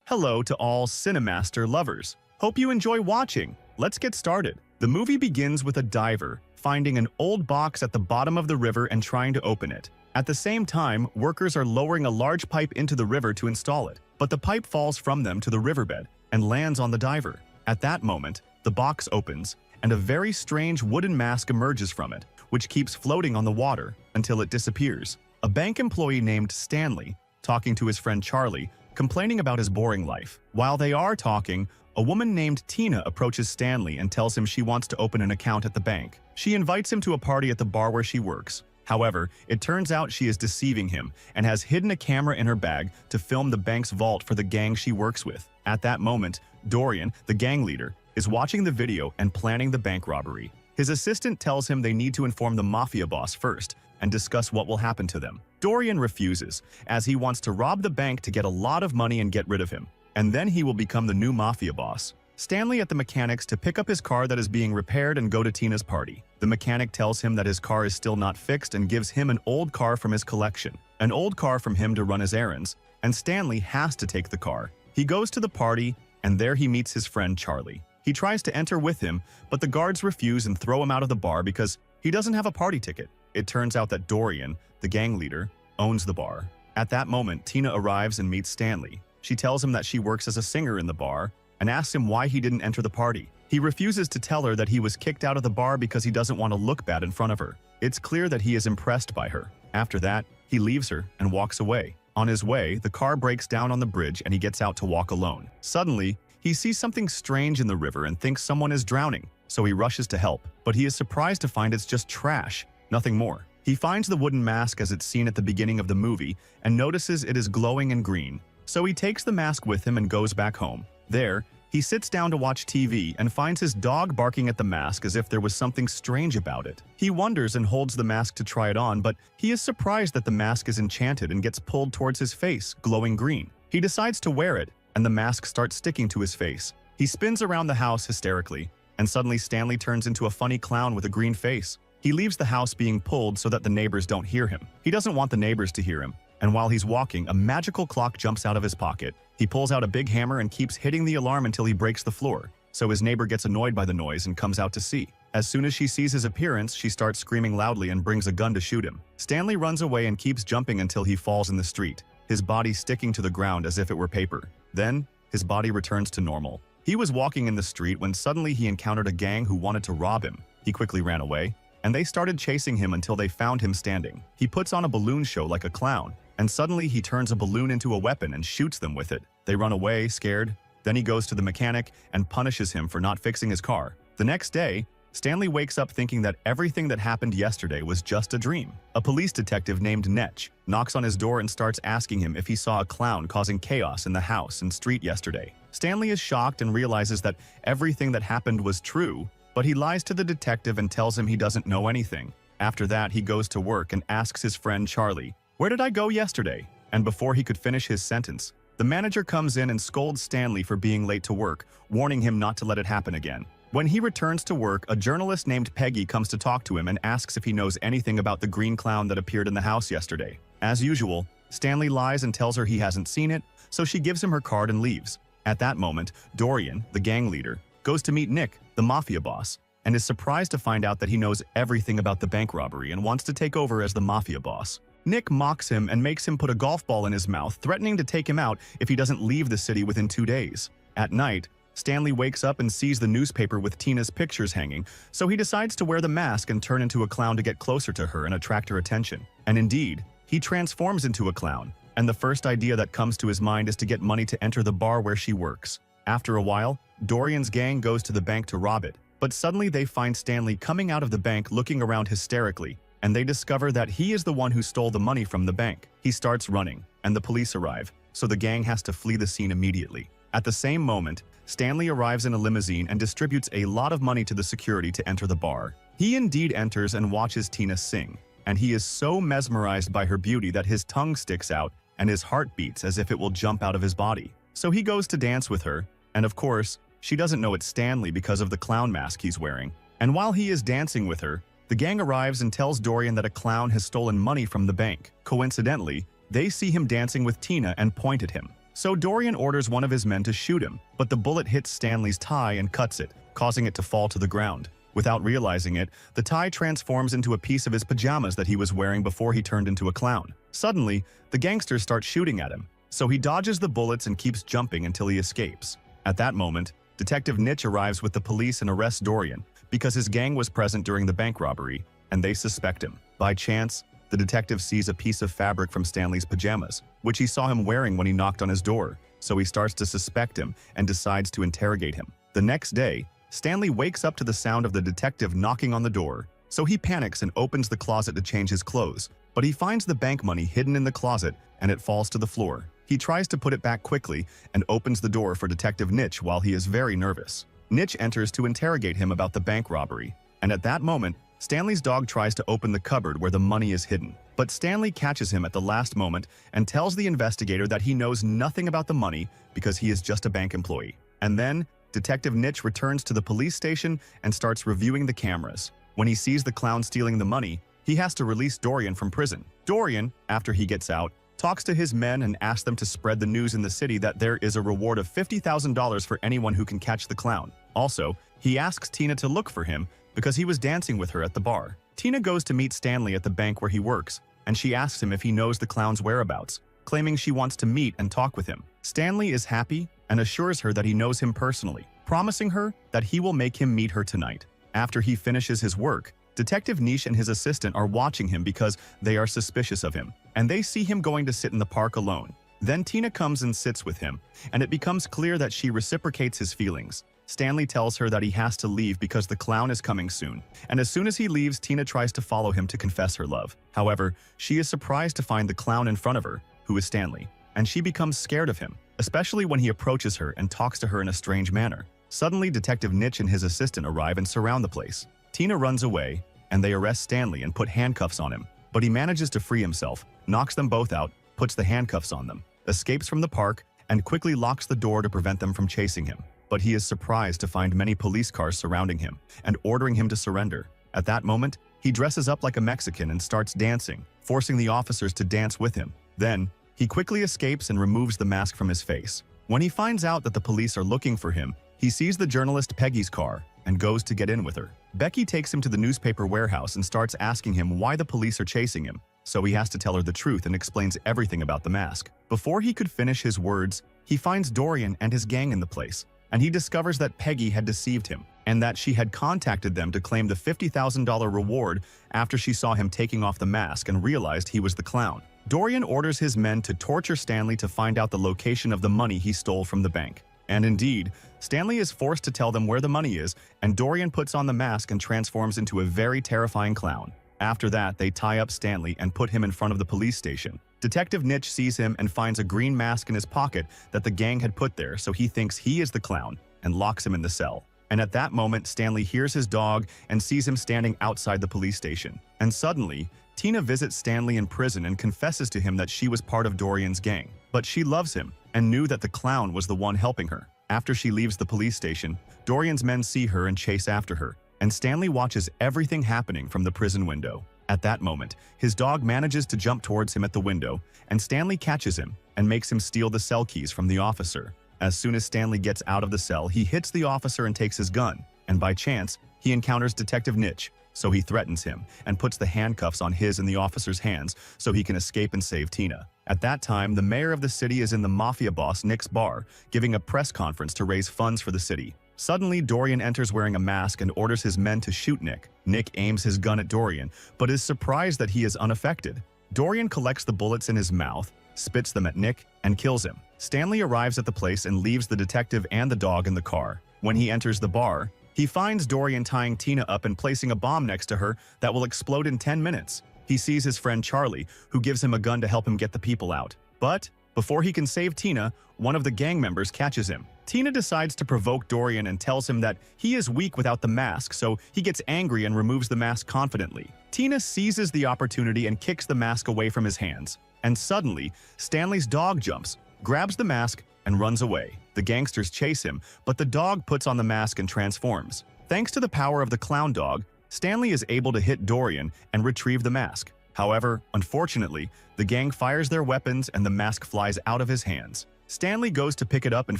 Hello to all Cinemaster lovers. Hope you enjoy watching. Let's get started. The movie begins with a diver finding an old box at the bottom of the river and trying to open it. At the same time, workers are lowering a large pipe into the river to install it, but the pipe falls from them to the riverbed and lands on the diver. At that moment, the box opens, and a very strange wooden mask emerges from it, which keeps floating on the water until it disappears. A bank employee named Stanley, talking to his friend Charlie, complaining about his boring life. While they are talking, a woman named Tina approaches Stanley and tells him she wants to open an account at the bank. She invites him to a party at the bar where she works. However, it turns out she is deceiving him and has hidden a camera in her bag to film the bank's vault for the gang she works with. At that moment, Dorian, the gang leader, is watching the video and planning the bank robbery. His assistant tells him they need to inform the mafia boss first and discuss what will happen to them. Dorian refuses, as he wants to rob the bank to get a lot of money and get rid of him, and then he will become the new mafia boss. Stanley at the mechanic's to pick up his car that is being repaired and go to Tina's party. The mechanic tells him that his car is still not fixed and gives him an old car from his collection, an old car from him to run his errands, and Stanley has to take the car. He goes to the party, and there he meets his friend Charlie. He tries to enter with him, but the guards refuse and throw him out of the bar because he doesn't have a party ticket. It turns out that Dorian, the gang leader, owns the bar. At that moment, Tina arrives and meets Stanley. She tells him that she works as a singer in the bar and asks him why he didn't enter the party. He refuses to tell her that he was kicked out of the bar because he doesn't want to look bad in front of her. It's clear that he is impressed by her. After that, he leaves her and walks away. On his way, the car breaks down on the bridge and he gets out to walk alone. Suddenly, he sees something strange in the river and thinks someone is drowning, so he rushes to help. But he is surprised to find it's just trash, nothing more. He finds the wooden mask as it's seen at the beginning of the movie and notices it is glowing and green. So he takes the mask with him and goes back home. There, he sits down to watch TV and finds his dog barking at the mask as if there was something strange about it. He wonders and holds the mask to try it on, but he is surprised that the mask is enchanted and gets pulled towards his face, glowing green. He decides to wear it, and the mask starts sticking to his face. He spins around the house hysterically, and suddenly Stanley turns into a funny clown with a green face. He leaves the house being pulled so that the neighbors don't hear him. He doesn't want the neighbors to hear him, and while he's walking, a magical clock jumps out of his pocket. He pulls out a big hammer and keeps hitting the alarm until he breaks the floor, so his neighbor gets annoyed by the noise and comes out to see. As soon as she sees his appearance, she starts screaming loudly and brings a gun to shoot him. Stanley runs away and keeps jumping until he falls in the street, his body sticking to the ground as if it were paper. Then, his body returns to normal. He was walking in the street when suddenly he encountered a gang who wanted to rob him. He quickly ran away, and they started chasing him until they found him standing. He puts on a balloon show like a clown, and suddenly he turns a balloon into a weapon and shoots them with it. They run away, scared. Then he goes to the mechanic and punishes him for not fixing his car. The next day, Stanley wakes up thinking that everything that happened yesterday was just a dream. A police detective named Netch knocks on his door and starts asking him if he saw a clown causing chaos in the house and street yesterday. Stanley is shocked and realizes that everything that happened was true, but he lies to the detective and tells him he doesn't know anything. After that, he goes to work and asks his friend Charlie, "Where did I go yesterday?" And before he could finish his sentence, the manager comes in and scolds Stanley for being late to work, warning him not to let it happen again. When he returns to work, a journalist named Peggy comes to talk to him and asks if he knows anything about the green clown that appeared in the house yesterday. As usual, Stanley lies and tells her he hasn't seen it, so she gives him her card and leaves. At that moment, Dorian, the gang leader, goes to meet Nick, the mafia boss, and is surprised to find out that he knows everything about the bank robbery and wants to take over as the mafia boss. Nick mocks him and makes him put a golf ball in his mouth, threatening to take him out if he doesn't leave the city within 2 days. At night, Stanley wakes up and sees the newspaper with Tina's pictures hanging, so he decides to wear the mask and turn into a clown to get closer to her and attract her attention. And indeed, he transforms into a clown, and the first idea that comes to his mind is to get money to enter the bar where she works. After a while, Dorian's gang goes to the bank to rob it, but suddenly they find Stanley coming out of the bank looking around hysterically, and they discover that he is the one who stole the money from the bank. He starts running, and the police arrive, so the gang has to flee the scene immediately. At the same moment, Stanley arrives in a limousine and distributes a lot of money to the security to enter the bar. He indeed enters and watches Tina sing, and he is so mesmerized by her beauty that his tongue sticks out and his heart beats as if it will jump out of his body. So he goes to dance with her, and of course, she doesn't know it's Stanley because of the clown mask he's wearing. And while he is dancing with her, the gang arrives and tells Dorian that a clown has stolen money from the bank. Coincidentally, they see him dancing with Tina and point at him. So Dorian orders one of his men to shoot him, but the bullet hits Stanley's tie and cuts it, causing it to fall to the ground. Without realizing it, the tie transforms into a piece of his pajamas that he was wearing before he turned into a clown. Suddenly, the gangsters start shooting at him, so he dodges the bullets and keeps jumping until he escapes. At that moment, Detective Nitch arrives with the police and arrests Dorian because his gang was present during the bank robbery, and they suspect him. By chance, the detective sees a piece of fabric from Stanley's pajamas, which he saw him wearing when he knocked on his door, so he starts to suspect him and decides to interrogate him. The next day, Stanley wakes up to the sound of the detective knocking on the door, so he panics and opens the closet to change his clothes, but he finds the bank money hidden in the closet and it falls to the floor. He tries to put it back quickly and opens the door for Detective Nitch while he is very nervous. Nitch enters to interrogate him about the bank robbery, and at that moment, Stanley's dog tries to open the cupboard where the money is hidden. But Stanley catches him at the last moment and tells the investigator that he knows nothing about the money because he is just a bank employee. And then, Detective Nitch returns to the police station and starts reviewing the cameras. When he sees the clown stealing the money, he has to release Dorian from prison. Dorian, after he gets out, talks to his men and asks them to spread the news in the city that there is a reward of $50,000 for anyone who can catch the clown. Also, he asks Tina to look for him because he was dancing with her at the bar. Tina goes to meet Stanley at the bank where he works, and she asks him if he knows the clown's whereabouts, claiming she wants to meet and talk with him. Stanley is happy and assures her that he knows him personally, promising her that he will make him meet her tonight. After he finishes his work, Detective Niche and his assistant are watching him because they are suspicious of him, and they see him going to sit in the park alone. Then Tina comes and sits with him, and it becomes clear that she reciprocates his feelings. Stanley tells her that he has to leave because the clown is coming soon, and as soon as he leaves, Tina tries to follow him to confess her love. However, she is surprised to find the clown in front of her, who is Stanley, and she becomes scared of him, especially when he approaches her and talks to her in a strange manner. Suddenly, Detective Nitch and his assistant arrive and surround the place. Tina runs away, and they arrest Stanley and put handcuffs on him, but he manages to free himself, knocks them both out, puts the handcuffs on them, escapes from the park, and quickly locks the door to prevent them from chasing him. But he is surprised to find many police cars surrounding him and ordering him to surrender. At that moment, he dresses up like a Mexican and starts dancing, forcing the officers to dance with him. Then, he quickly escapes and removes the mask from his face. When he finds out that the police are looking for him, he sees the journalist Peggy's car and goes to get in with her. Becky takes him to the newspaper warehouse and starts asking him why the police are chasing him, so he has to tell her the truth and explains everything about the mask. Before he could finish his words, he finds Dorian and his gang in the place, and he discovers that Peggy had deceived him and that she had contacted them to claim the $50,000 reward after she saw him taking off the mask and realized he was the clown. Dorian orders his men to torture Stanley to find out the location of the money he stole from the bank. And indeed, Stanley is forced to tell them where the money is, and Dorian puts on the mask and transforms into a very terrifying clown. After that, they tie up Stanley and put him in front of the police station. Detective Nitch sees him and finds a green mask in his pocket that the gang had put there, so he thinks he is the clown and locks him in the cell. And at that moment, Stanley hears his dog and sees him standing outside the police station. And suddenly, Tina visits Stanley in prison and confesses to him that she was part of Dorian's gang. But she loves him and knew that the clown was the one helping her. After she leaves the police station, Dorian's men see her and chase after her, and Stanley watches everything happening from the prison window. At that moment, his dog manages to jump towards him at the window, and Stanley catches him and makes him steal the cell keys from the officer. As soon as Stanley gets out of the cell, he hits the officer and takes his gun, and by chance, he encounters Detective Nitch, so he threatens him and puts the handcuffs on his and the officer's hands so he can escape and save Tina. At that time, the mayor of the city is in the mafia boss Nick's bar, giving a press conference to raise funds for the city. Suddenly, Dorian enters wearing a mask and orders his men to shoot Nick. Nick aims his gun at Dorian, but is surprised that he is unaffected. Dorian collects the bullets in his mouth, spits them at Nick, and kills him. Stanley arrives at the place and leaves the detective and the dog in the car. When he enters the bar, he finds Dorian tying Tina up and placing a bomb next to her that will explode in 10 minutes. He sees his friend Charlie, who gives him a gun to help him get the people out. But before he can save Tina, one of the gang members catches him. Tina decides to provoke Dorian and tells him that he is weak without the mask, so he gets angry and removes the mask confidently. Tina seizes the opportunity and kicks the mask away from his hands. And suddenly, Stanley's dog jumps, grabs the mask, and runs away. The gangsters chase him, but the dog puts on the mask and transforms. Thanks to the power of the clown dog, Stanley is able to hit Dorian and retrieve the mask. However, unfortunately, the gang fires their weapons and the mask flies out of his hands. Stanley goes to pick it up and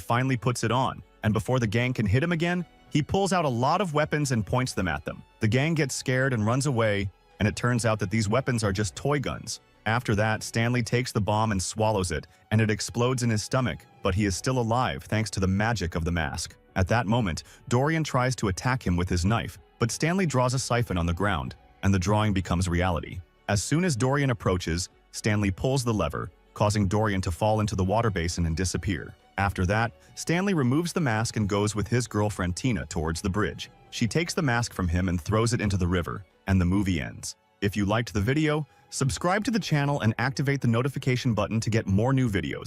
finally puts it on, and before the gang can hit him again, he pulls out a lot of weapons and points them at them. The gang gets scared and runs away, and it turns out that these weapons are just toy guns. After that, Stanley takes the bomb and swallows it, and it explodes in his stomach, but he is still alive thanks to the magic of the mask. At that moment, Dorian tries to attack him with his knife, but Stanley draws a siphon on the ground, and the drawing becomes reality. As soon as Dorian approaches, Stanley pulls the lever, causing Dorian to fall into the water basin and disappear. After that, Stanley removes the mask and goes with his girlfriend Tina towards the bridge. She takes the mask from him and throws it into the river, and the movie ends. If you liked the video, subscribe to the channel and activate the notification button to get more new videos.